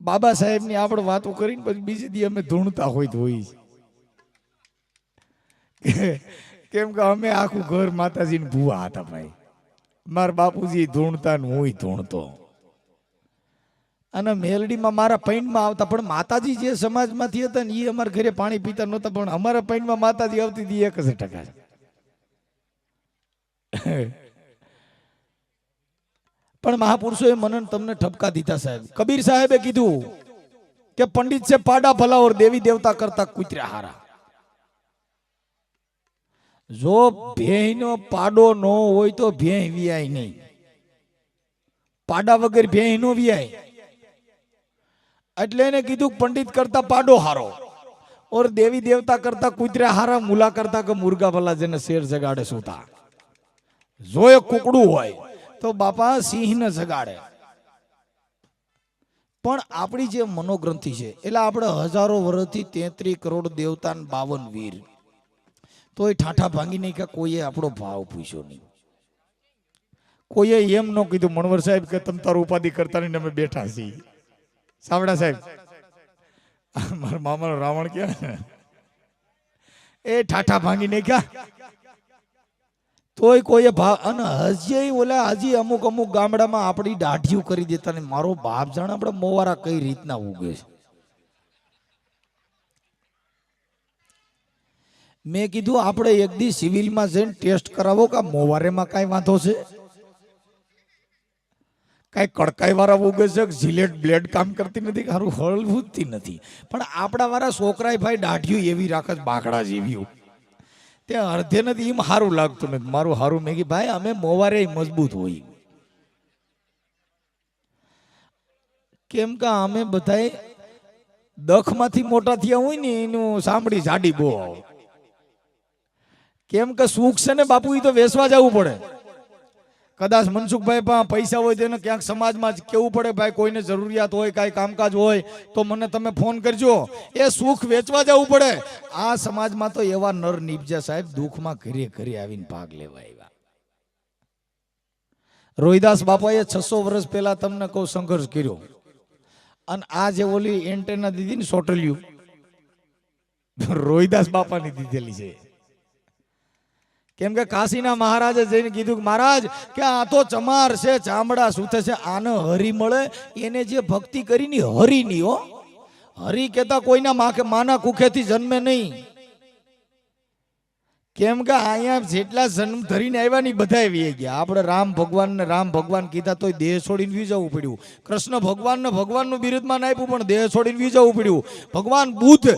બાબા સાહેબની આપણે વાતો કરીને પછી બીજે દી અમે ધૂણતા હોય તો હોય. કેમ કે અમે આખું ઘર માતાજીને ભૂવા હતા ભાઈ. મારા બાપુજી ધૂણતા ને હું ધૂણતો. અને મેલડીમાં મારા પૈણમાં આવતા, પણ માતાજી જે સમાજમાંથી હતા ને એ અમારા ઘરે પાણી પીતા નહોતા, પણ અમારા પૈણમાં માતાજી આવતી હતી 1% પણ મહાપુરુષોએ મને તમને ઠપકા દીધા સાહેબ. કબીર સાહેબે કીધું કે પંડિત છે પાડા ભલા ઓર દેવી દેવતા કરતા કુતરા હારા. જો ભેંનો પાડો ન હોય તો ભેં વિયાય નહીં. પાડા વગર ભેં નો વિયાય. એટલે એને કીધું પંડિત કરતા પાડો હારો ઓર દેવી દેવતા કરતા કુતરા હારા, મુલા કરતા કે મુર્ગા ભલા જેને શેર જગાડે સુતા. જો એ કુકડું હોય તો બાપા સિંહને જગાડે. પણ આપણી જે મનોગ્રંથિ છે એટલે આપણે હજારો વર્ષથી 33 કરોડ દેવતા 52 વીર, તો એ ઠાઠા ભાંગી નહીં કે કોઈએ આપણો ભાવ પૂછ્યો નહીં. કોઈએ એમ ન કીધું મણવર સાહેબ કે તમ તારું ઉપાધિ કરતા નહીં, અમે બેઠા છીએ. સાવડા સાહેબ, મારા મામાનો રાવણ ક્યાં એ ઠાઠા ભાંગી નહીં ક્યાં, તોય કોઈએ ભાવ. અને હજી ઓલા હજી અમુક ગામડામાં આપણી દાઢીઓ કરી દેતા ને મારો બાપ જાણે આપણે મોવારા કઈ રીતના ઉગે છે. મેં કીધું આપણે એક દી સિવિલમાં જઈને ટેસ્ટ કરાવો કે મોવારેમાં કાંઈ વાંધો છે, કાંઈ કડકાઈ વાળા ઉગે છે, જીલેટ બ્લેડ કામ કરતી નથી, સારું હળવૂતી નથી. પણ આપણા વાળા છોકરાએ ભાઈ દાઢીઓ એવી રાખે બાકડા જેવી, ત્યાં અડધે નથી એમ સારું લાગતું નથી. મારું સારું મેં કીધું ભાઈ અમે મોવારે મજબૂત હોય. કેમ કે અમે બધા દખમાંથી મોટા થયા હોય ને એનું સાંભળી જાડી બહુ આવે. કેમ કે સુખ છે ને બાપુ એ તો વેસવા જવું પડે. કદાચ મનસુખભાઈ પાસે પૈસા હોય તેને ક્યાંક સમાજમાં જ કેવું પડે ભાઈ કોઈને જરૂરિયાત હોય કાંઈ કામકાજ હોય તો મને તમે ફોન કરજો. એ સુખ વેચવા જવું પડે. આ સમાજમાં તો એવા નર નીપજ્યા સાહેબ, દુઃખમાં ઘરે ઘરે આવીને ભાગ લેવા આવ્યા. રોહિદાસ બાપાએ 600 વર્ષ પહેલા તમને કહું સંઘર્ષ કર્યો. અને આ જે ઓલી એન્ટેના દીધી ને સોટલ્યું, રોહિદાસ બાપાની દીધેલી છે. કેમ કે કાશીના મહારાજે જઈને કીધું કે મહારાજ કે આ તો ચમાર છે, ચામડા સૂથે છે, આને હરી મળે. એને જે ભક્તિ કરીને હરી ની હો, હરી કેતા કોઈના માના કુખેથી જન્મે નહીં. કેમ કે અહીંયા જેટલા જન્મ ધરીને આવ્યા ને બધા વી ગયા. આપણે રામ ભગવાન કીધા તો દેહ છોડીને વી જવું પડ્યું. કૃષ્ણ ભગવાનનું બિરુદમાં આપ્યું પણ દેહ છોડીને વી જવું પડ્યું. ભગવાન બુદ્ધ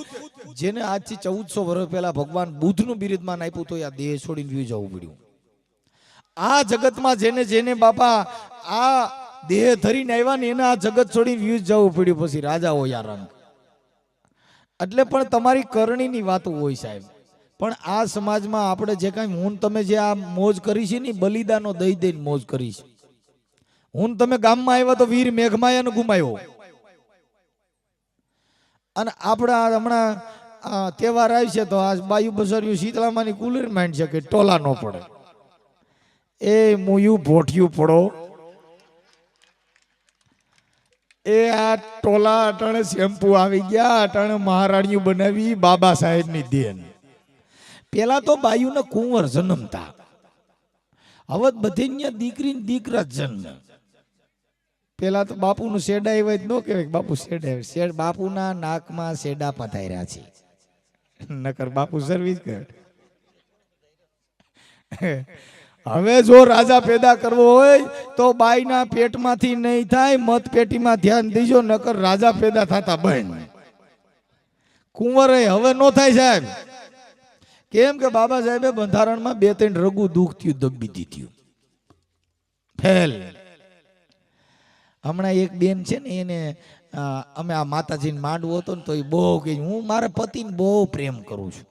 જેને આજથી 1400 વર્ષ પહેલા ભગવાન બુદ્ધનું બિરુદમાં આપ્યું તો આ દેહ છોડીને વી જવું પડ્યું. આ જગતમાં જેને જેને બાપા આ દેહ ધરીને આવ્યા ને એને આ જગત છોડીને વી જવું પડ્યું. પછી રાજા હોય આ રંગ. એટલે પણ તમારી કરણીની વાતો હોય સાહેબ. પણ આ સમાજમાં આપણે જે કાંઈ હું તમે જે આ મોજ કરી છે ને બલિદાનો દઈ દઈને મોજ કરી છે. હું તમે ગામમાં આવ્યા તો વીર મેઘમાયાને ગુમાયો. અને આપણા હમણાં તહેવાર આવી છે તો આ બાયુ બસર્યું શીતળામાની કુલર માંડ છે કે ટોલા ન પડે. એ મુયું ભોઠિયું પડો. એ આ ટોલા અટાણે શેમ્પુ આવી ગયા, અટાણે મહારાણીઓ બનાવી બાબા સાહેબની દેન. પેલા તો બાયુને કુંવર જન્મતા, હવે બધી દીકરી દીકરા જન્મ. પેલા તો બાપુનું શેડા એવા જ ન કહેવાય, બાપુ શેડા બાપુના નાકમાં શેડા પધાર્યા છે, નકર બાપુ સર્વિસ કરે. હવે જો રાજા પેદા કરવો હોય તો બાઈના પેટમાંથી નહીં થાય, મત પેટીમાં ધ્યાન દીજો, નકર રાજા પેદા થતા બંધ. કુંવર હવે નો થાય સાહેબ. કેમ કે બાબા સાહેબે બંધારણમાં 2-3 રગુ દુઃખ થયું, દબી દીધું ફેલ. હમણાં એક બેન છે ને એને અમે આ માતાજીને માંડવો હતો ને તો એ બહુ કે હું મારા પતિને બહુ પ્રેમ કરું છું.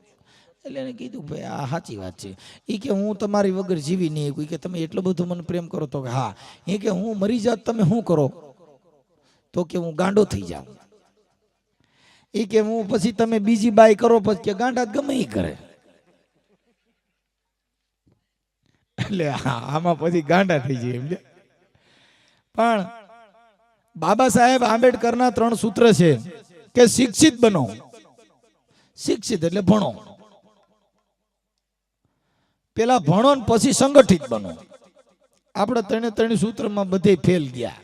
એટલે એને કીધું ભાઈ આ સાચી વાત છે. એ કે હું તમારી વગર જીવી નહીં. કોઈ કે તમે એટલો બધો મને પ્રેમ કરો તો કે હા. એ કે હું મરી જાત તમે શું કરો? તો કે હું ગાંડો થઈ જાઉં. એ કે હું પછી તમે બીજી બાઈ કરો પછી કે ગાંડા ગમે એ કરે. એટલે આમાં પછી ગાંડા થઈ જાય. પણ બાબા સાહેબ આંબેડકરના 3 સૂત્ર છે કે શિક્ષિત બનો, શિક્ષિત એટલે ભણો, પેલા ભણો ને પછી સંગઠિત બનો. આપણે 3 સૂત્રમાં બધે ફેલ ગયા.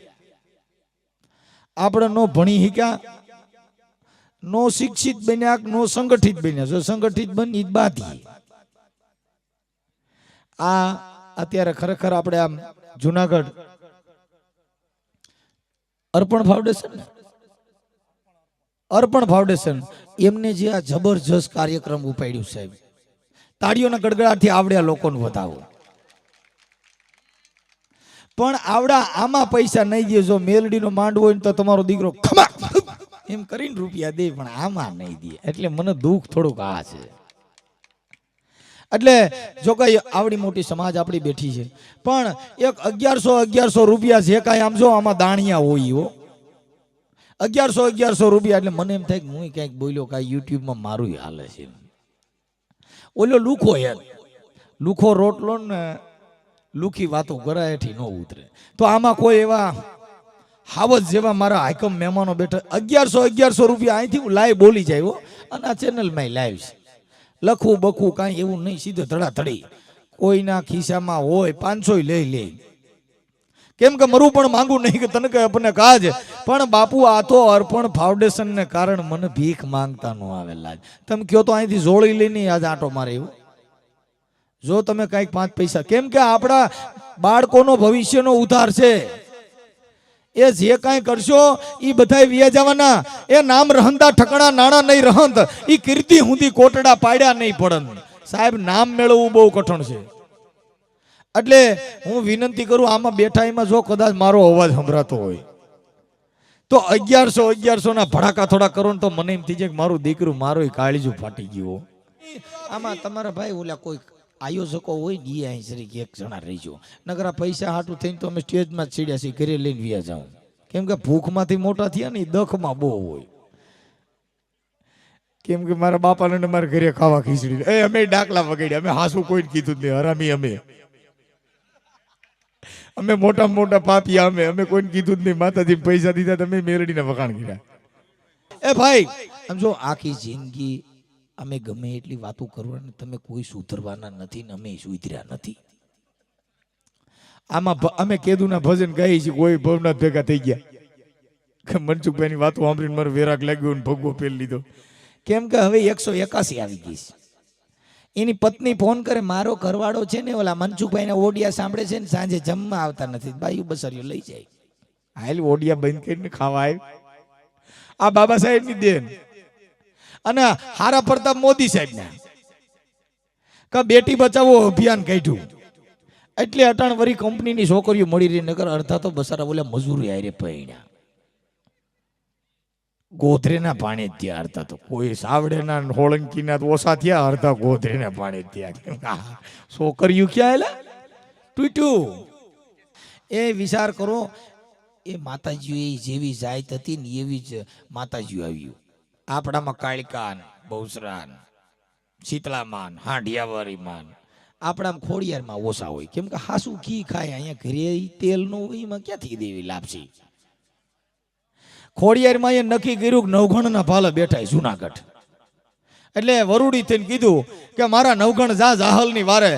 આપણે નો ભણી શીખ્યા, નો શિક્ષિત બન્યા, નો સંગઠિત બન્યા. જો સંગઠિત બની બાધી. આ અત્યારે ખરેખર આપણે આમ જુનાગઢ અર્પણ ફાઉન્ડેશન એમને જે આ જબરજસ્ત કાર્યક્રમ ઉપાડ્યું સાહેબ, તાળીઓના ગડગડાટથી આવડ્યા લોકોને વધાવો. પણ આવડા આમાં પૈસા નહીં દે. જો મેલડીનો માંડ હોય ને તો તમારો દીકરો ખમા એમ કરીને રૂપિયા દે, પણ આમાં નહીં દે. એટલે મને દુઃખ થોડુંક આ છે. એટલે જો કઈ આવડી મોટી સમાજ આપણી બેઠી છે, પણ એક 1100 રૂપિયા જે કાંઈ આમ જો આમાં દાણિયા હોય હો, 1100 રૂપિયા. એટલે મને એમ થાય કે હું ક્યાંક બોલ્યો કાંઈ યુટ્યુબમાં મારું હાલે છે. ઓલો લુખો યાર, લુખો રોટલો ને લુખી વાતો કરાય એથી ન ઉતરે. તો આમાં કોઈ એવા હાવજ જેવા મારા હાઈકમ મહેમાનો બેઠા 1100 રૂપિયા અહીંથી હું લાઈવ બોલી જાય હો. અને આ ચેનલમાં લાઈવ છે. લખવું બખવું કાંઈ એવું નહીં, સીધો ધડાધડી. કોઈના ખિસ્સામાં હોય 500 લઈ લે. કેમ કે મરું પણ માંગુ નહીં કે તને કઈ આપણને કાજ. પણ બાપુ આ તો અર્પણ ફાઉન્ડેશન ને કારણ મને ભીખ માંગતા ન આવેલા. તમે કયો તો અહીંથી જોડી લઈને આજ આંટો મારે એવું. જો તમે કઈક 5 પૈસા, કેમ કે આપણા બાળકોનો ભવિષ્યનો ઉધાર છે. એ જે કાંઈ કરશો એ બધાય વિયા જવાના. એ નામ રહંતા ઠકણા નાણા નહીં રહંત, એ કીર્તિ હુંદી કોટડા પાડ્યા નહીં પડન. સાહેબ નામ મેળવવું બહુ કઠણ છે. એટલે હું વિનંતી કરું, આમાં બેઠા એમાં જો કદાચ મારો અવાજ સંભળાતો હોય તો 1100 ના ભડાકા થોડા કરો ને તો મને એમ થઈ જાય કે મારું દીકરું મારું કાળીજું ફાટી ગયું. આમાં તમારા ભાઈ ઓલા કોઈ આયોજકો હોય ને એ અહીં સરી એક જણા રહીજો. નગર પૈસા હાટું થઈને તો અમે સ્ટેજમાં જ ચીડ્યા છીએ, ઘરે લઈને વ્યા જાઉં. કેમ કે ભૂખમાંથી મોટા થયા ને દખમાં બહુ હોય. કેમ કે મારા બાપાને મારા ઘરે ખાવા ખીચડી, અમે ડાકલા વગાડ્યા. અમે હાસું કોઈને કીધું જ નહીં, હરામી અમે મોટા મોટા પાપિયા. અમે કોઈને કીધું જ નહીં. માતાજી પૈસા દીધા, તમે મેરડીને વખાણ કર્યા. એ ભાઈ સમજો આખી જિંદગી અમે ગમે એટલી વાતો કરવાની, તમે કોઈ સુધરવાના નથી ને અમે સુધર્યા નથી. આમાં અમે કેદુના ભજન ગાઈ છીએ, કોઈ ભવનાથ ભેગા થઈ ગયા. મનસુખભાઈની વાતો સાંભળીને મારો વેરાગ લાગ્યો ને ભગવો પેલી લીધો. કેમ કે હવે 181 આવી ગઈ છે. એની પત્ની ફોન કરે, મારો ઘરવાળો છે ને ઓલા મનસુખભાઈના ઓડિયા સાંભળે છે ને સાંજે જમવા આવતા નથી, બાયુ બસરીઓ લઈ જાય. હાલ ઓડિયા બંધ કરીને ખાવા આવે. આ બાબા સાહેબની દેન. અને હારા પ્રતાપ મોદી સાહેબના કે બેટી બચાવો અભિયાન કાઢ્યું. એટલે અટાણ વરી કંપનીની છોકરીઓ મળી રહી. નગર અડધા તો બસારા બોલ્યા મજૂરી આરે પૈણા ગોધરેના પાણી થયા. અડધા તો કોઈ સાવડેના હોળંકીના ઓછા થયા, અડધા ગોધરેના પાણી થયા. છોકરીઓ ક્યાં એલા તૂટ્યું. એ વિચાર કરો, એ માતાજીઓ જેવી જાત હતી ને એવી જ માતાજીઓ આવ્યું. આપણામાં કાળિકાન, બહુસરાન, શીતળામાન, હાંડિયાવારી માન. આપણામાં ખોડિયારમાં ઓછા હોય. કેમ કે હાસુ ઘી ખાય, અહીંયા ઘરે તેલ નો હોય, એમાં ક્યાંથી દેવી લાપસી. ખોડિયારમાં એ નક્કી કર્યું કે નવઘણના ભાલે બેઠા જુનાગઢ. એટલે વરુડી થઈને કીધું કે મારા નવઘણ જા જાહલની વારે,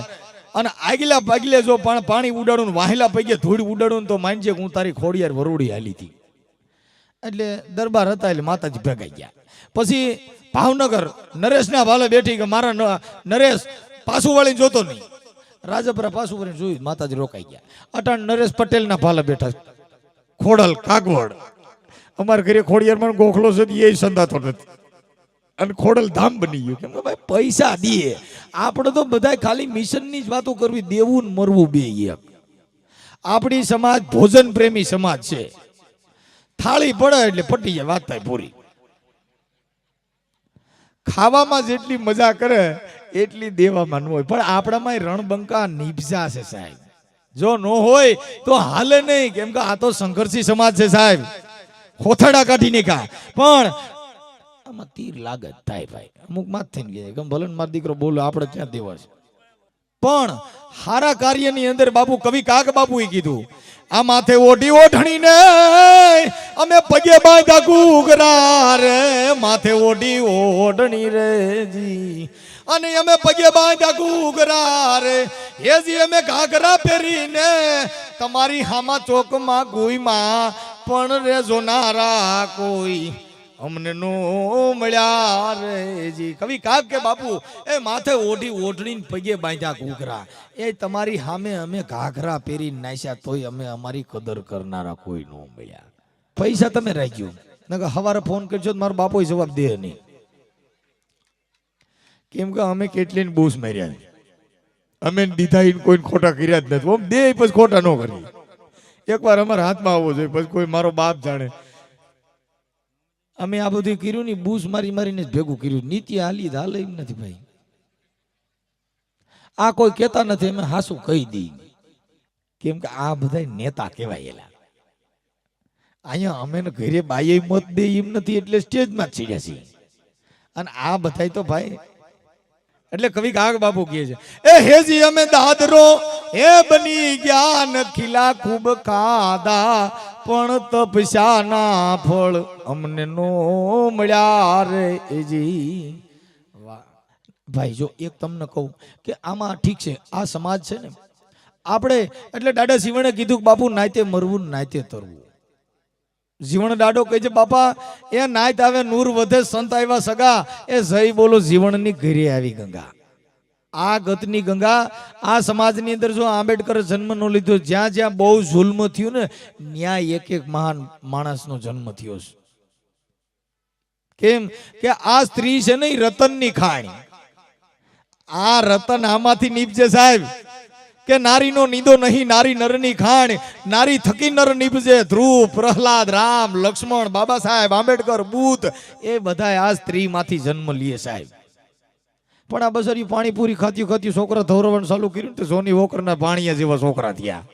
અને આગલા પગલે જો પાણી ઉડાડું, વાહેલા પગે ધૂળ ઉડાડું તો માનજે હું તારી ખોડિયાર વરુડી હાલી હતી. એટલે દરબાર હતા એટલે માતાજી ભેગાઈ ગયા. પછી ભાવનગર નરેશના ભાલે બેઠી કે મારા નરેશ પાછું વાળીને જોતો નહીં. રાજપરા પાછું વળીને જોયું, માતાજી રોકાઈ ગયા. અટાણ નરેશ પટેલના ભાલે બેઠા, ખોડલ કાગવડ. અમારા ઘરે ખોડિયારમાં ગોખલો છે એ સંદાતો નથી, અને ખોડલ ધામ બની ગયું. કેમ કે ભાઈ પૈસા દે. આપણે તો બધા ખાલી મિશનની જ વાતો કરવી, દેવું ને મરવું બે એક. આપણી સમાજ ભોજન પ્રેમી સમાજ છે. થાળી પડે એટલે પટી જાય, વાત થાય પૂરી. ખાવામાં જેટલી મજા કરે એટલી દેવામાં ન હોય. પણ આપણામાં રણબંકા નિભજા છે સાહેબ. જો ન હોય તો હાલે નહીં. કેમ કે આ તો સંઘર્ષી સમાજ છે સાહેબ. હોથડા કાઢી નાખા, પણ આમાં તીર લાગે થાય ભાઈ. અમુક માં થઈને ગયા કે ભલે મારો દીકરો બોલો, આપણે ક્યાં દેવા છે. પણ હારા કાર્યની અંદર બાપુ કવિ કાગ બાપુએ કીધું, આ માથે ઓઢી ઓઢણીને અમે પગે બાંધ્યા ઘૂઘરા રે, માથે ઓઢી ઓઢણી રે જી, અને અમે પગે બાંધ્યા ઘૂઘરા રે હેજી, અમે ઘાઘરા પહેરીને તમારી હામા ચોકમાં ગુઈમાં પણ રે જોનારા કોઈ અમને નો મળ્યા રે જી. કવિ કાગ કે બાપુ એ માથે ઓઢી ઓઢણીને પગે બાંધ્યા ઘૂઘરા, એ તમારી સામે અમે ઘાઘરા પહેરીને નાસ્યા તોય અમે અમારી કદર કરનારા કોઈ નો મળ્યા. પૈસા તમે રાખ્યો નકર હવારે ફોન કરજો તો મારો બાપો જવાબ દે નહીં, કેમ કે અમે કેટલીને બૂસ માર્યા, અમે દીધા કોઈ ખોટા કર્યા જ નથી, દે પછી ખોટા ન કરી. એકવાર અમારા હાથમાં આવવો જોઈએ, પછી કોઈ મારો બાપ જાણે. અમે આ બધું કર્યું ને બૂસ મારી મારીને જ ભેગું કર્યું, નીતિ હાલી હાલે એમ નથી ભાઈ. આ કોઈ કહેતા નથી, અમે હાસું કહી દઈ, કેમ કે આ બધા નેતા કહેવાયેલા. અહીંયા અમે ઘરે બાઈએ મત દે એમ નથી, એટલે સ્ટેજમાં જ ચીડ્યા છીએ. અને આ બધા તો ભાઈ એટલે કવિ કાગ બાપુ કહે છે, એ હેજી અમે દાદરો એ બની ગયા નખીલા ખૂબ ખાધા, પણ તપસ્યાના ફળ અમને નો મળ્યા રે જી. ભાઈ જો એક તમને કહું કે આમાં ઠીક છે, આ સમાજ છે ને આપણે, એટલે દાદા શિવણે કીધું કે બાપુ નાયતે મરવું નાયતે તરવું. જીવણ દાડો કહે છે બાપા એ નાયત આવે નૂર વધે, સંત આવ્યા સગા, એ જય બોલો જીવણની ઘરે આવી ગંગા. આ ગતની ગંગા આ સમાજની અંદર જો આંબેડકર જન્મ નો લીધો, જ્યાં જ્યાં બહુ જુલ્મ થયું ને ત્યાં એક એક મહાન માણસનો જન્મ થયો છે. કેમ કે આ સ્ત્રી છે ને રતનની ખાણી, આ રતન આમાંથી નીપજે સાહેબ, કે નારીનો નીદો નહીં નારી નરની ખાણ, નારી થકી નર નીપજે. ધ્રુવ, પ્રહલાદ, રામ, લક્ષ્મણ, બાબા સાહેબ આંબેડકર, બુદ્ધ, એ બધા આ સ્ત્રીમાંથી જન્મ લે સાહેબ. પણ આ બસરી પાણીપુરી ખાત્યું ખાત્યું છોકરા ધોરવવાનું ચાલુ કર્યું તો સોની વોકરના પાણીયા જેવા છોકરા થયા.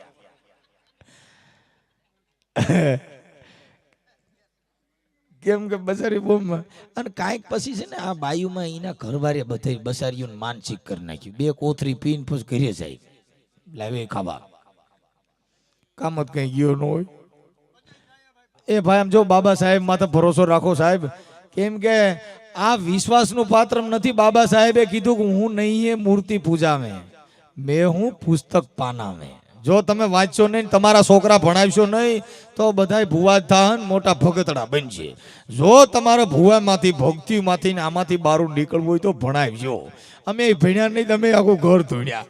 કેમ કે બસારી બોમ્બમાં અને કાંઈક પછી છે ને આ બાયુમાં એના ઘરવારે બધા બસારીઓને માનસિક કરી નાખ્યું, બે કોથરી પીને પછી ઘરે જાય લાવે ખાવા, કામ જ કઈ ગયો ન હોય. એ ભાઈ આમ જો બાબા સાહેબ માથે ભરોસો રાખો સાહેબ, કેમ કે આ વિશ્વાસનું પાત્ર નથી. બાબા સાહેબે કીધું કે હું નહીં એ મૂર્તિ પૂજા મેં હું પુસ્તક પાના મેં. જો તમે વાંચશો નહીં, તમારા છોકરા ભણાવશો નહીં તો બધાય ભુવા જ થાય, મોટા ભગતડા બનશે. જો તમારા ભુવામાંથી ભક્તિમાંથી આમાંથી બહાર નીકળવું હોય તો ભણાવજો. અમે ભણ્યા નહીં, તમે આખું ઘર ધોણ્યા.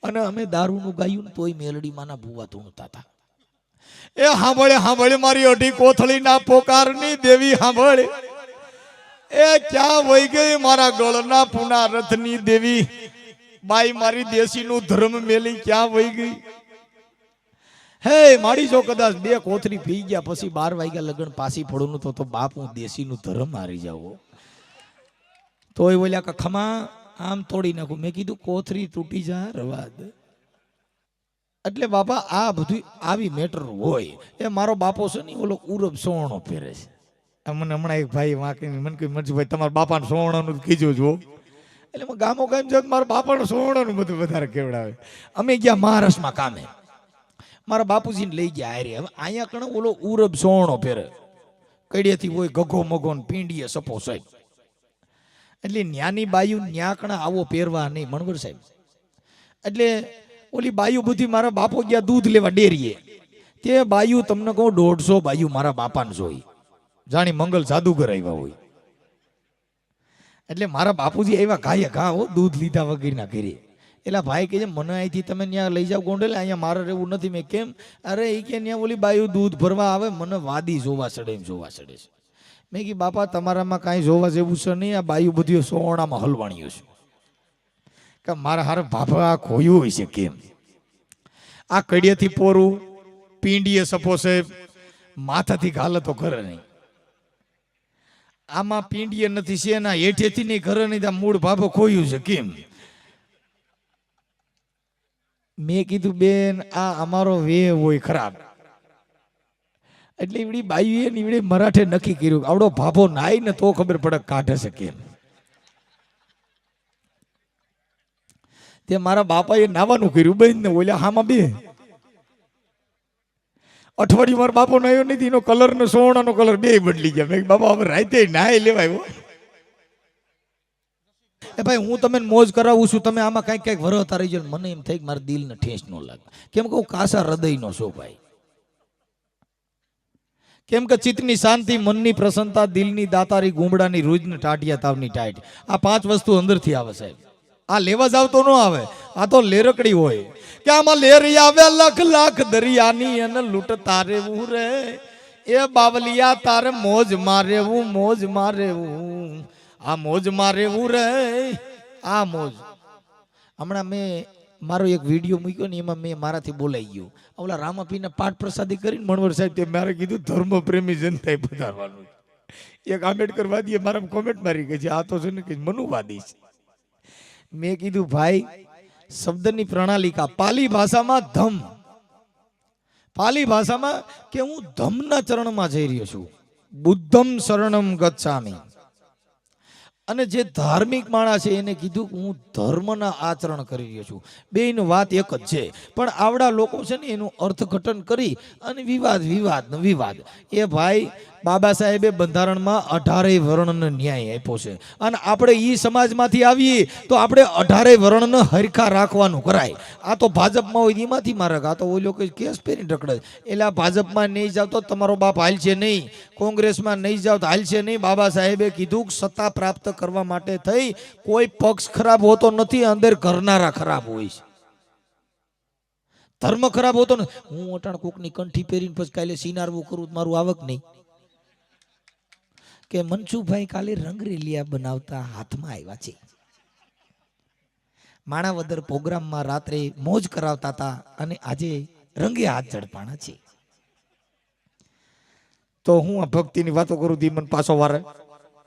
અને અમે દારૂનું ગાયું તોય મેલડીમાંના ભુવા ધૂણતા હતા. એ સાંભળે સાંભળે મારી અઢી કોથળીના પોકારની દેવી સાંભળે, એ ક્યાં વહી ગઈ મારા ગળના પુના રથની દેવી, બાઈ મારી દેશીનું ધર્મ મેલી ક્યાં વહી ગઈ. હે મારી જો કદાચ બે કોથળી પી ગયા પછી 12 વાગ્યા લગન પાછી પડું તો બાપ હું દેશીનું ધર્મ હારી જાવ. તોય બોલ્યા કે ખમા આમ તોડી નાખું. મેં કીધું કોથરી તૂટી જા રવા દે. એટલે બાપા આ બધું આવી મેટર હોય. એ મારો બાપો છે ને ઓલો ઉરબ સોવણો પહેરે છે. મને હમણાં એક ભાઈ વાંકી મને કહ્યું મનસુભાઈ તમારા બાપાને સોવણાનું કીધું જો. એટલે ગામો ગામ જાત મારા બાપાનું સોવણાનું બધું વધારે કેવડાવે. અમે ગયા મહારાષ્ટ્રમાં કામે, મારા બાપુજીને લઈ ગયા હારે. હવે અહીંયા કણ ઓલો ઉરબ સોવણો પહેરે, કડિયાથી હોય ગગો મગો પીંડીએ સપો સાહેબ. એટલે ન્યાની બાયુ ન્યા કણ આવો પહેરવા નહીં મણવર સાહેબ. એટલે ઓલી બાયુ બધી મારા બાપો ગયા દૂધ લેવા ડેરીએ, તે બાયુ તમને કહું 150 બાયુ મારા બાપાને જોઈ, જાણી મંગલ જાદુગર આવ્યા હોય. એટલે મારા બાપુજી આવ્યા ઘાએ ઘા હો દૂધ લીધા વગેરેના ઘરે. એટલે ભાઈ કે મને અહીંથી તમે ત્યાં લઈ જાઓ ગોંડલે, અહીંયા મારે રહેવું નથી. મેં કેમ? અરે એ કે ત્યાં ઓલી બાયુ દૂધ ભરવા આવે, મને વાદી જોવા ચડે એમ જોવા ચડે છે. મેં કીધું બાપા તમારામાં કાંઈ જોવા જેવું છે નહીં, આ બાયુ બધી સોવણામાં હલવાણીઓ છે. કે મારા હારે બાપા આ ખોયું હોય છે કેમ? આ કડિયાથી પોરું, પીંડીએ સપોસે, માથાથી ઘાલે તો ઘરે નહીં. આમાં પીંડીએ નથી છે, એના હેઠેથી નહીં ઘરે નહીં, મૂળ બાપો ખોયું છે કેમ? મેં કીધું બેન આ અમારો વે હોય ખરાબ. એટલે એવડી બાઈએ ને એવડી મરાઠે નક્કી કર્યું આવડો ભાભો નાય ને તો ખબર પડે કાઢે છે કેમ. તે મારા બાપાએ નાવાનું કર્યું બેન ને ઓલા હામાં બે અઠવાડિયું મારા બાપો નાયો નથી, એનો કલર ને સોનાનો કલર બે બદલી ગયા. મેં બાપા હવે રાતે નાય લેવાય. એ ભાઈ હું તમે મોજ કરાવું છું, તમે આમાં કઈક કઈક વરહતા રહી જાય. મને એમ થાય કે મારા દિલને ઠેસ ન લાગે. કેમ કે હું કાસા હૃદયનો છો ભાઈ. કેમ કે ચિત્તની શાંતિ, મનની પ્રસન્નતા, દિલની દાતારી, ગુમડાની રૂજને ટાઢિયા તાવની ટાઈટ, આ 5 વસ્તુ અંદરથી આવે સાહેબ. આ લેવા જાવ તો ન આવે, આ તો લેરકડી હોય કે આમાં લેરી આવે લખ લાખ દરિયાની અને લૂંટ તારેવું રે એ બાવલિયા તારે મોજ મારેવું, મોજ મારેવું, આ મોજ મારેવું રે આ મોજ. હમણાં મેં મારો એક વિડીયો મૂક્યો ને, એમાં મેં મારાથી બોલાઈ ગયો. ઓલા રામાપીને પાઠ પ્રસાદી કરીને મણવર સાહેબ તે મારે કીધું ધર્મ પ્રેમી જનતાએ પધારવાનું. એક આંબેડકરવાદીએ મારા કોમેન્ટ મારી ગઈ છે આ તો છે ને કે મનુવાદી છે. મેં કીધું ભાઈ શબ્દની પ્રણાલિકા પાલી ભાષામાં ધમ, પાલી ભાષામાં કે હું ધમના ચરણમાં જઈ રહ્યો છું, બુદ્ધમ શરણમ ગચ્છામિ. અને જે ધાર્મિક માણસ છે એને કીધું કે હું ધર્મના આચરણ કરી રહ્યો છું. બેયની વાત એક જ છે, પણ આવડા લોકો છે ને એનું અર્થઘટન કરી અને વિવાદ વિવાદ ને વિવાદ. એ ભાઈ બાબા સાહેબે બંધારણમાં 18 વર્ણનો ન્યાય આપ્યો છે, અને આપણે ઈ સમાજમાંથી આવીએ તો આપણે 18 વર્ણને હરખા રાખવાનું કરાય. આ તો ભાજપમાં હોય એમાંથી મારે, આ તો ઓલો કોઈ કેસ પહેરી ઢકડે. એટલે ભાજપમાં નહીં જાવ તો તમારો બાપ હાલશે નહીં, કોંગ્રેસમાં નહીં જાવ તો હાલશે નહીં. બાબા સાહેબે કીધું સત્તા પ્રાપ્ત કરવા માટે થઈ કોઈ પક્ષ ખરાબ હોતો નથી, અંદર કરનારા ખરાબ હોય છે. ધર્મ ખરાબ હોતો ને, હું અટાણ કોકની કંઠી પહેરીને પછી કાલે સિનારવું કરું મારું આવક નહીં. કે મનસુખભાઈ કાલે રંગરેલિયા બનાવતા હાથમાં આવ્યા છે, માણાવદર પ્રોગ્રામમાં રાત્રે મોજ કરાવતા હતા અને આજે રંગે હાથ ઝડપાણા છે. તો હું આ ભક્તિની વાતો કરું તી મને પાછો વારે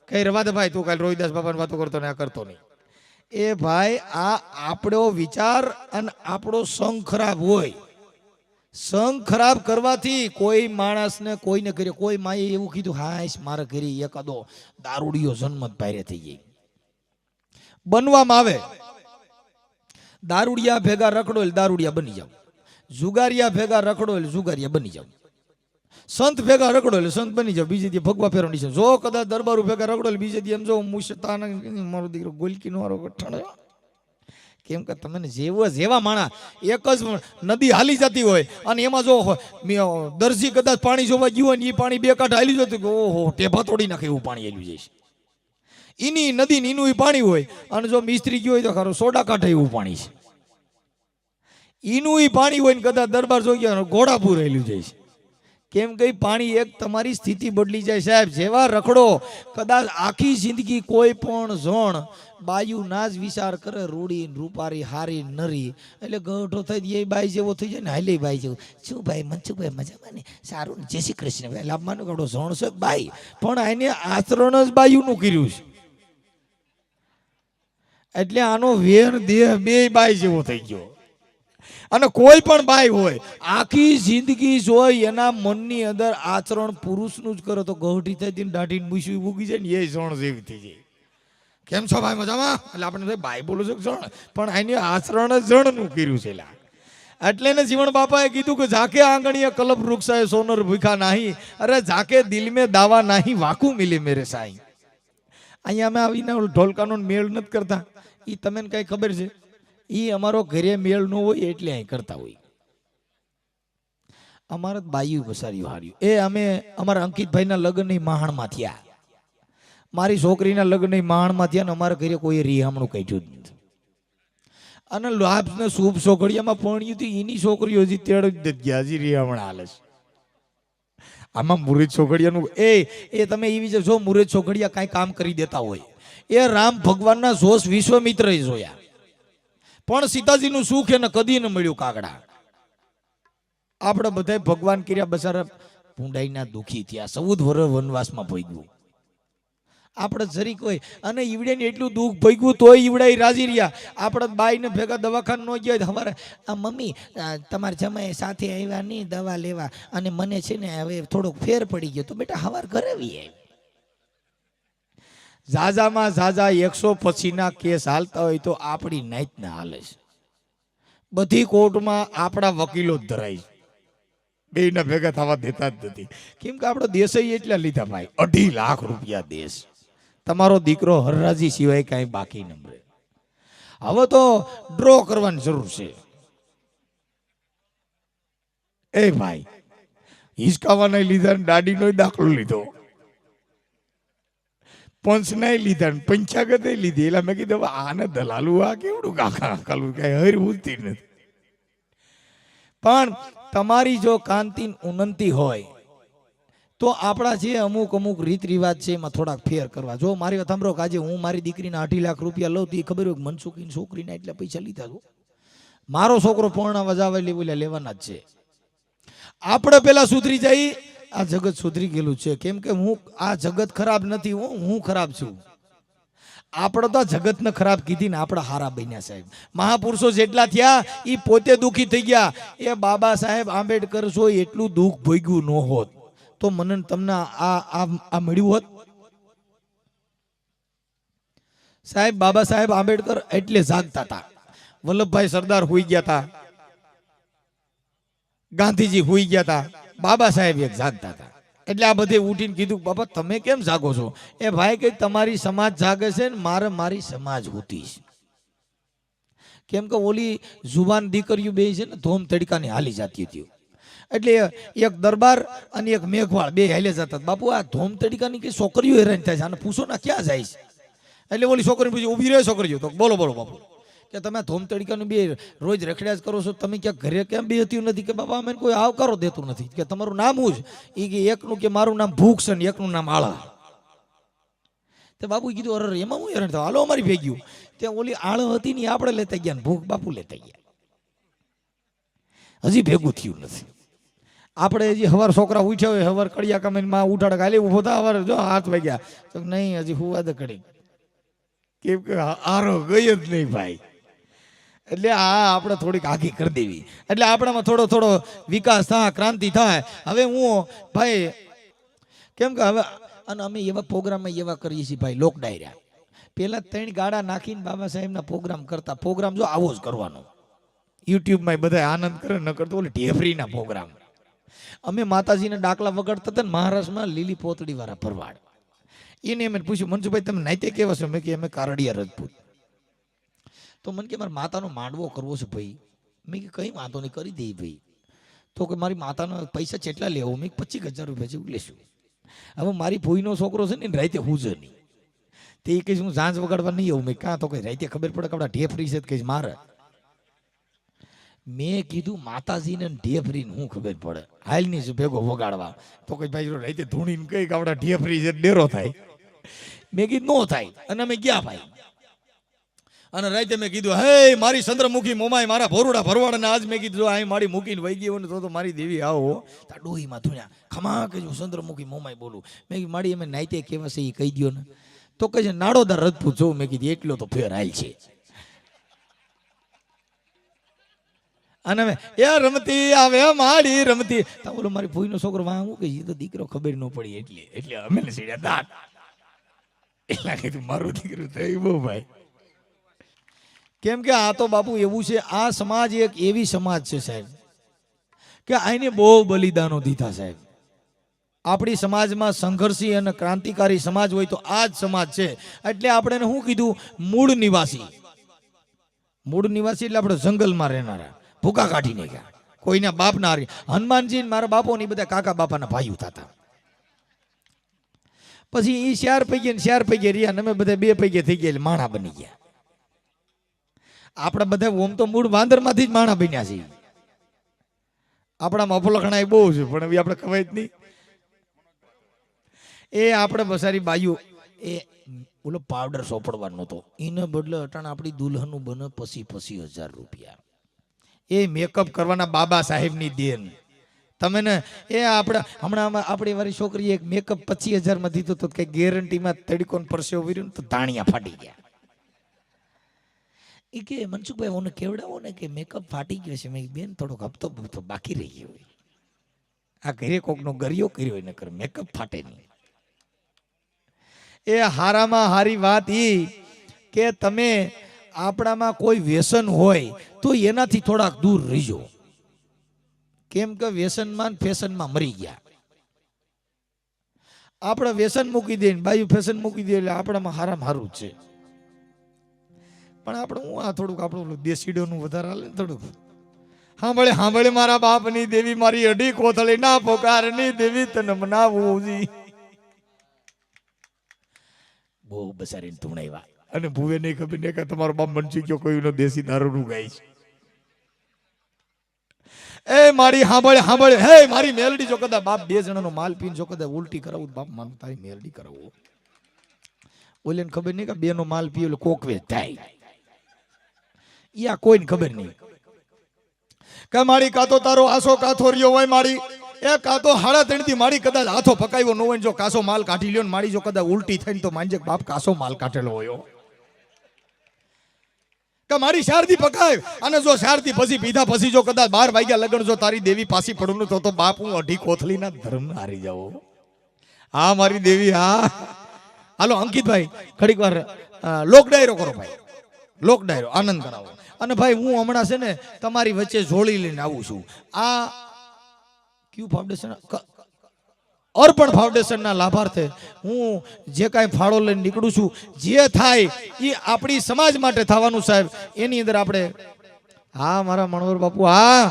કઈ રવા દે ભાઈ, તું કાલે રોહિદાસ બાપાની વાતો કરતો ને આ કરતો નહીં. એ ભાઈ આ આપણો વિચાર અને આપણો સંગ ખરાબ હોય. સંગ ખરાબ કરવાથી કોઈ માણસને કોઈને કરે. કોઈ માએ એવું કીધું હાશ મારે ઘરે એકાદો દારૂડિયો જન્મ જ ભારે થઈ જાય બનવામાં આવે. દારૂડિયા ભેગા રખડો એટલે દારૂડિયા બની જાવ, જુગારિયા ભેગા રખડો એટલે જુગારિયા બની જાવ, સંત ભેગા રખડો એટલે સંત બની જાવ, બીજે દી ભગવા ફેરવણી છે. જો કદાચ દરબારું ભેગા રખડો એટલે બીજે દી એમ જો મુશતાન મારો દીકરો ગોલકીનો વારો ગઠણ. કેમ કે તમને જેવા માણા એક જ નદી હાલી જતી હોય અને એમાં જો દરજી કદાચ પાણી જોવા ગયું હોય ને એ પાણી 2 કાંઠ હાલી જતું, ઓહો ટેભા તોડી નાખે એવું પાણી હાલ્યું જાય છે. એની નદી એનું પાણી હોય અને જો મિસ્ત્રી ગયો હોય તો ખરો સોડા કાંઠે એવું પાણી છે. એનું પાણી હોય ને કદાચ દરબાર જો ગયા ઘોડાપુર હાલ્યું જાય છે. કેમ કે પાણી એક તમારી સ્થિતિ બદલી જાય સાહેબ. જેવા રખડો કદાચ આખી જિંદગી કોઈ પણ જણ બાયુ ના જ વિચાર કરે, રૂડી રૂપારી હારી નરી એટલે ગઢો થઈ એ બાઈ જેવો થઈ જાય ને હાલે બાઈ જેવો. શું ભાઈ મનસુખભાઈ મજામાં ને? સારું ને, જય શ્રી કૃષ્ણ. ભાઈ લાભમાં ગઢો જણ છે બાઈ, પણ એને આચરણ જ બાયુનું કર્યું છે. એટલે આનો વેર દેહ બે બાઈ જેવો થઈ ગયો. અને કોઈ પણ બાઈ હોય આખી જિંદગી જોઈ એના મનની અંદર આચરણ પુરુષનું જ કરો તો ગૌઠી થઈ ને દાઢી મૂસી ઉગી જાય ને એ જણ જેવી થઈ જાય. કેમ છો ભાઈ મજામાં? એટલે આપણે બાઈ બોલો છો જણ, પણ એની આચરણ જણનું કર્યું છે. એટલે ને જીવન બાપાએ કીધું કે જાકે આંગણીએ કલપ વૃક્ષાએ સોનર ભૂખા નાહી, અરે જાકે દિલ में દાવા નાહી વાકું મિલે મેરે સાઈ. અહીંયા અમે આવીને ઢોલકાનો મેળ નથી કરતા, એ તમને કઈ ખબર છે? એ અમારો ઘરે મેળ ન હોય એટલે અહીં કરતા હોય. અમારે બાયું બસાર્યું હાર્યું. એ અમે અમારા અંકિતભાઈના લગ્નની માહણમાં થયા, મારી છોકરીના લગ્નની માહણમાં થયા ને અમારા ઘરે કોઈ રિહામણું કાઢ્યું જ નથી. અને લાભ ને શુભ છોકરીયામાં પરણ્યું હતું એની છોકરીઓ હજી તેડ જ ગયા, હજી રિહામણ હાલે છે. આમાં મુરત છોકરીયાનું એ તમે એવી જો મુરત છોકરીયા કાંઈ કામ કરી દેતા હોય, એ રામ ભગવાનના જોશ વિશ્વમિત્રએ જોયા, પણ સીતાજીનું સુખ એને કદી ન મળ્યું. કાગડા આપણે બધા ભગવાન કર્યા બસારા ભૂંડાઈના દુખી થયા, 14 વર્ષ વનવાસમાં ભોગવ્યું. આપણે જરીક હોય અને ઈવડે એટલું દુઃખ ભોગવ્યું તોય ઈવડાઈ રાજી રહ્યા. આપણે બાઈને ભેગા દવાખાને ન ગયા અમારે મમ્મી તમારા જમાઈ સાથે આવ્યા નહીં દવા લેવા અને મને છે ને હવે થોડોક ફેર પડી ગયો તો બેટા હવાર ઘરે આવી. ઝાઝામાં ઝાઝા 100 પછીના કેસ હાલતા હોય તો આપણી નાઈતના હાલે છે. બધી કોર્ટમાં આપણા વકીલો જ ધરાય છે. બેયના ભેગા થવા દેતા જ નથી. કેમ કે આપણો દેશ એટલા લીધા ભાઈ, 2.5 લાખ રૂપિયા દેશ. તમારો દીકરો હરરાજી સિવાય કાંઈ બાકી ન મળે. હવે તો ડ્રો કરવાની જરૂર છે. એ ભાઈ હિસકાવાના લીધા ને દાડીનો દાખલો લીધો, પંચનાય લીધા ને પંચાગતે લીધી. એટલે મેં કીધું આને દલાલુ આ કેવડું કાકા કાલું કઈ હર ઉઠતી નથી. પણ તમારી જો કાંતિ ઉન્નતિ હોય તો આપણા જે અમુક અમુક રીત રિવાજ છે એમાં થોડાક ફેર કરવા. જો મારી વાત સાંભળો કે આજે હું મારી દીકરીના 2.5 લાખ રૂપિયા લઉં તો એ ખબર હોય મનસુખીની છોકરીના એટલા પૈસા લીધા છો. મારો છોકરો પરણાવા જાવે લેવાના જ છે. આપણે પેલા સુધરી જાય, આ જગત સુધરી ગયેલું છે. કેમ કે હું આ જગત ખરાબ નથી, હું ખરાબ છું. આપણે તો જગતને ખરાબ કીધી ને આપણે હારા બન્યા સાહેબ. મહાપુરુષો જેટલા થયા એ પોતે દુઃખી થઈ ગયા. એ બાબા સાહેબ આંબેડકર છો એટલું દુઃખ ભોગ્યું ન હોત તો મને તમને આ મળ્યું હોત સાહેબ. બાબા સાહેબ આંબેડકર એટલે જાગતા હતા. વલ્લભભાઈ સરદાર હુઈ ગયા હતા, ગાંધીજી હુઈ ગયા હતા, બાબા સાહેબ એક જાગતા હતા. એટલે આ બધે ઉઠીને કીધું બાબા તમે કેમ જાગો છો? એ ભાઈ કે તમારી સમાજ જાગે છે ને મારી સમાજ હોતી છે. કેમ કે ઓલી જુવાન દીકરીઓ બે છે ને ધોમ તડકાની હાલી જતી હતી. એટલે એક દરબાર અને એક મેઘવાળ બે હાલે જતા. બાપુ આ ધોમ તડકાની કઈ છોકરીઓ હેરાન થાય છે, આને પૂછો ના ક્યાં જાય છે? એટલે ઓલી છોકરી પૂછી ઊભી રહે છોકરીઓ તો બોલો બાપુ કે તમે ધોમ તડકાનું બે રોજ રખડ્યા જ કરો છો, તમે ક્યાંક ઘરે કેમ બેહતી નથી? કે બાબા અમે કોઈ આવકારો દેતું નથી. કે તમારું નામ શું છે? એ કે એકનું કે મારું નામ ભૂખ છે ને એકનું નામ આળા. તે બાપુ કીધું અરે એમાં હું હેરાન થાવ, હાલો અમારી ભેગ્યું. ત્યાં ઓલી આળ હતી ને આપણે લેતા ગયા ને ભૂખ બાપુ લેતા ગયા. હજી ભેગું થયું નથી. આપણે હજી હવાર છોકરા ઉઠ્યા હોય, હવાર કડિયા કમાઈને માં ઉઠાડે કાલે ઉભો થા હવાર જો 7 વાગ્યા તો નહીં હજી હુવા દે કડી. કેમ કે આરો ગઈ જ નહીં ભાઈ. એટલે આ આપણે થોડીક આઘી કરી દેવી એટલે આપણામાં થોડો વિકાસ થાય, ક્રાંતિ થાય. હવે હું ભાઈ કેમ કે હવે અને અમે એવા પ્રોગ્રામમાં એવા કરીએ છીએ ભાઈ, લોક ડાયરા પેલા 3 ગાડા નાખીને બાબા સાહેબના પ્રોગ્રામ કરતા. પ્રોગ્રામ જો આવો જ કરવાનો, યુટ્યુબમાં બધા આનંદ કરે ન કરતો ઓલી ઢેફરીના પ્રોગ્રામ. અમે માતાજીના ડાકલા વગાડતા હતા ને મહારાષ્ટ્રમાં લીલી પોતડી વાળા ભરવાડ. એને એમ પૂછ્યું મનસુભાઈ તમે નાઈતે કેવા છો? મેં કે અમે કારડિયા રજપૂત. તો મને કે મારે માતાનો માંડવો કરવો છે ભાઈ. મેં કે કઈ વાંધો નહીં કરી દઈ ભાઈ. તો કે મારી માતાના પૈસા કેટલા લેવો? મેં 25,000 રૂપિયા જેવું લેશું. હવે મારી ભૂઈનો છોકરો છે ને રાતે હુજે નહીં. તે કહીશ હું ઝાંઝ વગાડવા નહીં આવું. મેં કાં તો કઈ રાતે ખબર પડે કે આપણા ઢેફરી છે કહીશ મારે. મેં કીધું માતાજીને ઢેફરીને હું ખબર પડે, હાલની છે ભેગો વગાડવા. તો કઈ ભાઈ રાતે ધૂણીને કઈ કે આપણા ઢેફરી છે ડેરો થાય. મેં કીધું નો થાય. અને અમે ગયા ભાઈ. અને રાતે મેં કીધું હે મારી ચંદ્રમુખી મોમાય મારા ભોરુડા ભરવાડ ને આજ મેં કીધું આ મારી મૂકીને વહી ગયો ને તો મારી દેવી આવો તા ડોહીમાં ધૂણ્યા ખમા કે જો ચંદ્રમુખી મોમાય બોલું. મેં કીધું મારી અમે નાઈતે કેવા છે એ કહી દો ને. તો કહે છે નાડોદાર રજપૂત જોઉં. મેં કીધું એટલો તો ફેર હાલ છે. અને એ રમતી આવે માડી રમતી તા બોલો મારી ભૂઈનો છોકરો વાં હું કે એ તો દીકરો ખબર ન પડી એટલે અમે સીડ્યા દાંત. એટલે કીધું મારું દીકરું થઈ બહુ ભાઈ. કેમ કે આ તો બાપુ એવું છે, આ સમાજ એક એવી સમાજ છે સાહેબ કે આને બહુ બલિદાનો દીધા સાહેબ. આપણી સમાજમાં સંઘર્ષી અને ક્રાંતિકારી સમાજ હોય તો આ જ સમાજ છે. એટલે આપણે શું કીધું? મૂળ નિવાસી. મૂળ નિવાસી એટલે આપણે જંગલમાં રહેનારા, ભૂકા કાઢીને ગયા, કોઈના બાપ ના હારી. હનુમાનજી મારા બાપો ની બધા કાકા બાપાના ભાઈઓ થતા. પછી એ 4 પૈકી ને 4 પૈકી રહ્યા ને અમે બધા 2 પૈકી થઈ ગયા એટલે માણા બની ગયા. આપણે બધા ઓમ તો મૂળ વાંદરમાંથી જ માણા બન્યા છે. આપણામાં અપલખણા બહુ છે પણ હવે આપણે ખવાય જ નહીં. એ આપણે બસારી બાયું એ ઓલો પાવડર સોપડવાનો હતો એને બદલે અટાણે આપણી દુલ્હનનું બને 25,000 રૂપિયા. એ મેકઅપ કરવાના બાબા સાહેબની દેન. તમે ને એ આપણે હમણાં આપણી વાળી છોકરીએ એક મેકઅપ 25,000 માં દીધો તો કઈ ગેરંટીમાં તડકોન પરસેવો વર્યો તો ધાણિયા ફાટી ગયા. એ કે મનસુખભાઈ ઓને કેવડાવો ને કે મેકઅપ ફાટી ગયો છે. મેં બેન થોડોક હપ્તો બાકી રહી ગયો હોય. આ ઘરે કોકનો ગરિયો કર્યો હોય નકર મેકઅપ ફાટે નહીં. એ હારામાં હારી વાત ઈ કે તમે આપણામાં કોઈ વ્યસન હોય તો એનાથી થોડાક દૂર રહીજો. કેમ કે વ્યસનમાં ફેશનમાં મરી ગયા. આપણે વ્યસન મૂકી દઈએ ને બાજુ ફેશન મૂકી દઈએ એટલે આપણામાં હારામાં હારું જ છે. પણ આપણે હું આ થોડુંક આપણું દેશીડોનું વધારે હાલે થોડુંક. સાંભળે સાંભળે મારા બાપની દેવી મારી અઢી કોથળી ના પોકારની દેવી તને મનાવું જી. બહુ બસારીને ધૂણાવ્યા અને ભૂવે નહીં ખબર ને કે તમારો બાપ મનસી ગયો કોઈ દેશી દારૂનું ગાય છે. એ મારી સાંભળે સાંભળે હે મારી મેલડી જો કદાચ બાપ 2 જણાનો માલ પીને જો કદાચ ઉલટી કરાવું બાપ માનું તારી મેલડી કરાવું. ઓલેને ખબર નહીં કે 2 નો માલ પીયો એટલે કોકવે થાય. યા કોઈને ખબર નહીં કે મારી કાતો તારો આસો કાથો રહ્યો હોય મારી એ કાતો 3.5 થી મારી કદાચ હાથો પકાવ્યો ન હોય જો કાસો માલ કાઢી લ્યો ને મારી જો કદાચ ઉલટી થઈને તો માનજે બાપ કાસો માલ કાઢેલો હોય કે મારી શારદી પકાય. અને જો શારદી પછી પીધા પછી જો કદાચ 12 વાગ્યા લગન જો તારી દેવી પાછી પડું તો બાપ હું અઢી કોથળીના ધર્મ હારી જાઉં. હા મારી દેવી હા. હાલો અંકિતભાઈ ઘડીક વાર લોક ડાયરો કરો ભાઈ. લોક ડાયરો આનંદ કરાવો. અને ભાઈ હું હમણાં છે ને તમારી વચ્ચે જોડી લઈને આવું છું. આ ક્યુ ફાઉન્ડેશન અર્પણ ફાઉન્ડેશનના લાભાર્થે હું જે કાંઈ ફાળો લઈને નીકળું છું જે થાય એ આપણી સમાજ માટે થવાનું સાહેબ એની અંદર આપણે. હા મારા મણવર બાપુ હા